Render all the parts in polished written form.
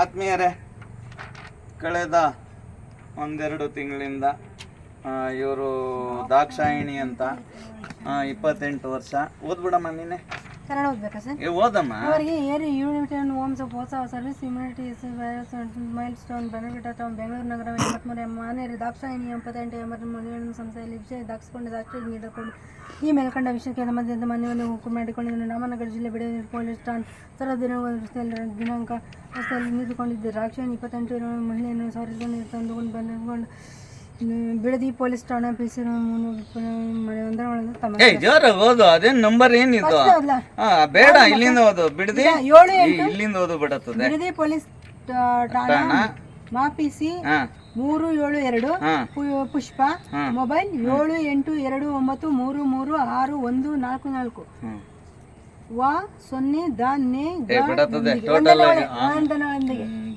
ಆತ್ಮೀಯರೇ, ಕಳೆದ ಒಂದೆರಡು ತಿಂಗಳಿಂದ ಇವರು ದಾಕ್ಷಾಯಿಣಿ ಅಂತ 28 ವರ್ಷ. ಓದ್ಬಿಡಮ್ಮ ನೀನೆ. ಕನ್ನಡ ಓದ್ಬೇಕಾ ಸರ್? ಓದಮ್ಮ. ಅವರಿಗೆ air unity and homes of ಹೊಸ service immunity milestone benefit town Bengaluru ನಗರ 83 ಮಾನ್ಯರು ದಾಕ್ಷಾಯಿಣಿ 88 ಮನೆಯನ್ನು ಸಂಸ್ಥೆಯಲ್ಲಿ ವಿಷಯ ದಾಖಲಿಸಿಕೊಂಡು ರಾಷ್ಟ್ರೀಯ ನೀಡಿಕೊಂಡು ಈ ಮೇಲ್ಕಂಡ ವಿಷಯಕ್ಕೆ ಸಂಬಂಧಿಸಿದ ಮನೆಯನ್ನು ಹುಕ್ಕು ಮಾಡಿಕೊಂಡಿದ್ದು ರಾಮನಗರ ಜಿಲ್ಲೆ ಬಿಡದಿ ಪೊಲೀಸ್ ಠಾಣೆ ದಿನಾಂಕ ರಸ್ತೆಯಲ್ಲಿ ನಿಂತುಕೊಂಡಿದ್ದ ದಾಕ್ಷಾಯಿಣಿ 28 ಮಹಿಳೆಯನ್ನು ಸಾರಿಸಿಕೊಂಡು ತಂದುಕೊಂಡು ಬಂದುಕೊಂಡು ಬಿಡದಿ ಪೊಲೀಸ್ ಠಾಣೆ ಓದು. ಅದೇನ್ ನಂಬರ್ ಏನಿದು? ಬೇಡ, ಇಲ್ಲಿಂದ ಓದು. ಬಿಡದಿ ಇಲ್ಲಿಂದ ಓದು ಬಿಡತ್ತದೆ. ಬಿಡದಿ ಪೊಲೀಸ್ ಠಾಣೆ ಮಾಪಿಸಿ 372 ಪುಷ್ಪ ಮೊಬೈಲ್ 7829336144 ವಾ 0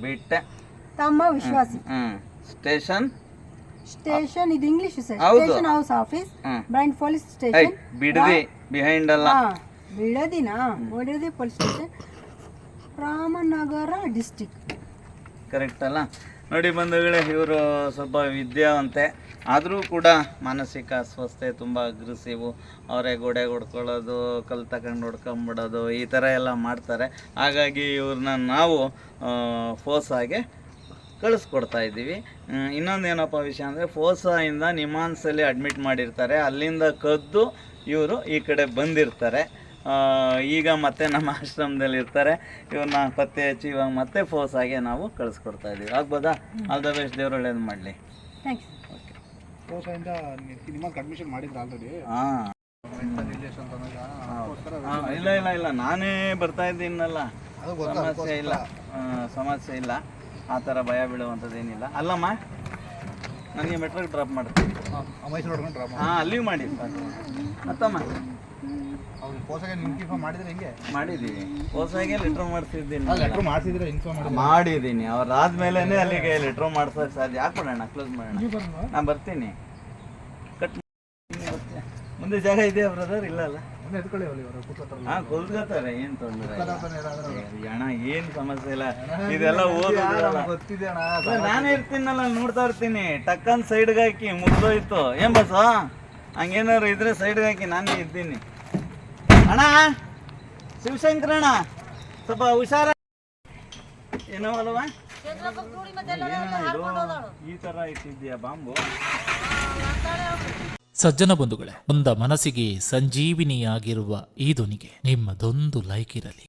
ಬಿಟ್ಟೆ. ತಮ್ಮ ವಿಶ್ವಾಸಿ. ಸ್ಟೇಷನ್ ಇದು English sir. Station house office ಬ್ರೈಂಡ್ ಪೊಲೀಸ್ ಸ್ಟೇಷನ್ ಬಿಡದಿ ಬಿಹೈಂಡ್ ಅಲ್ಲ ಬಿಡದಿನ Bidadi police station Ramanagara district. Correct ಅಲ್ಲ? ನೋಡಿ ಬಂಧುಗಳೇ, ಇವರು ಸ್ವಲ್ಪ ವಿದ್ಯಾವಂತೆ ಆದರೂ ಕೂಡ ಮಾನಸಿಕ ಅಸ್ವಸ್ಥೆ ತುಂಬ ಅಗ್ರೆಸಿವು. ಅವರೇ ಗೋಡೆ ಹೊಡ್ಕೊಳ್ಳೋದು, ಕಲ್ಲು ತಗೊಂಡು ಹೊಡ್ಕೊಂಬಿಡೋದು, ಈ ಥರ ಎಲ್ಲ ಮಾಡ್ತಾರೆ. ಹಾಗಾಗಿ ಇವ್ರನ್ನ ನಾವು ಫೋಸಾಗೆ ಕಳಿಸ್ಕೊಡ್ತಾ ಇದ್ದೀವಿ. ಇನ್ನೊಂದೇನಪ್ಪ ವಿಷಯ ಅಂದರೆ, ಫೋಸಾಯಿಂದ ನಿಮಾನ್ಸಲ್ಲಿ ಅಡ್ಮಿಟ್ ಮಾಡಿರ್ತಾರೆ. ಅಲ್ಲಿಂದ ಕದ್ದು ಇವರು ಈ ಕಡೆ ಬಂದಿರ್ತಾರೆ. ಈಗ ಮತ್ತೆ ನಮ್ಮ ಆಶ್ರಮದಲ್ಲಿ ಇರ್ತಾರೆ. ಇವ್ರನ್ನ ಪತ್ತೆ ಹಚ್ಚಿ ಇವಾಗ ಮತ್ತೆ ಫೋಸಾಗೆ ನಾವು ಕಳಿಸ್ಕೊಡ್ತಾ ಇದ್ದೀವಿ. ಆಗ್ಬೋದಾ? All the best. ದೇವ್ರು ಒಳ್ಳೇದು ಮಾಡಲಿ. ಅಡ್ಮಿಷನ್ ಮಾಡಿದ್ರೆ ಆಲ್ರೆಡಿ? ಇಲ್ಲ ಇಲ್ಲ ಇಲ್ಲ, ನಾನೇ ಬರ್ತಾ ಇದ್ದೀನಲ್ಲ, ಸಮಸ್ಯೆ ಇಲ್ಲ. ಆ ಥರ ಭಯ ಬೀಳುವಂಥದ್ದೇನಿಲ್ಲ. ಅಲ್ಲಮ್ಮ, ನನಗೆ ಮೆಟ್ರೋಗೆ ಡ್ರಾಪ್ ಮಾಡ್ತೀನಿ. ಅಲ್ಲಿಗೆ ಮಾಡಿ ಮತ್ತಮ್ಮ ಮಾಡಿದ್ದೀವಿ. ಪೋಸಾಗೆ ಲೆಟ್ರ್ ಮಾಡಿದ್ದೀನಿ. ಅವ್ರಾದ್ಮೇಲೆ ಅಲ್ಲಿಗೆ ಲೆಟ್ರ್ ಮಾಡ್ಸೋಕೆ ಸಾಧ್ಯ. ಹಾಕ್ಬಿಡೋಣ, ಕ್ಲೋಸ್ ಮಾಡೋಣ. ನಾನು ಬರ್ತೀನಿ. ಕಟ್ ಮುಂದೆ ಜಾಗ ಇದೆಯಾ ಬ್ರದರ್? ಇಲ್ಲ ಅಲ್ಲ, ಕೊಲ್ಕೋತಾರೆ. ಏನು ತೊಂದರೆ ಅಣ್ಣ, ಏನು ಸಮಸ್ಯೆ ಇಲ್ಲ. ಇದೆಲ್ಲ ಓದೋದಿಲ್ಲ. ನಾನೇ ಇರ್ತೀನಲ್ಲ, ನೋಡ್ತಾ ಇರ್ತೀನಿ. ಟಕ್ಕನ್ ಸೈಡ್ಗೆ ಹಾಕಿ ಮುಗ್ದೋಯ್ತು. ಏನ್ ಬಸ್ ಹಂಗೇನಾದ್ರು ಇದ್ರೆ ಸೈಡ್ಗೆ ಹಾಕಿ ನಾನೇ ಇದ್ದೀನಿ. ಅಣ್ಣ ಶಿವಶಂಕರಣ್ಣ, ಸ್ವಲ್ಪ ಹುಷಾರ. ಏನೋ ಅಲ್ವಾ, ಈ ತರ ಇಟ್ಟಿದ್ಯಾ ಬಾಂಬು? ಸಜ್ಜನ ಬಂಧುಗಳೇ, ಒಂದ ಮನಸ್ಸಿಗೆ ಸಂಜೀವಿನಿಯಾಗಿರುವ ಈ ಧ್ವನಿಗೆ ನಿಮ್ಮದೊಂದು ಲೈಕ್ ಇರಲಿ.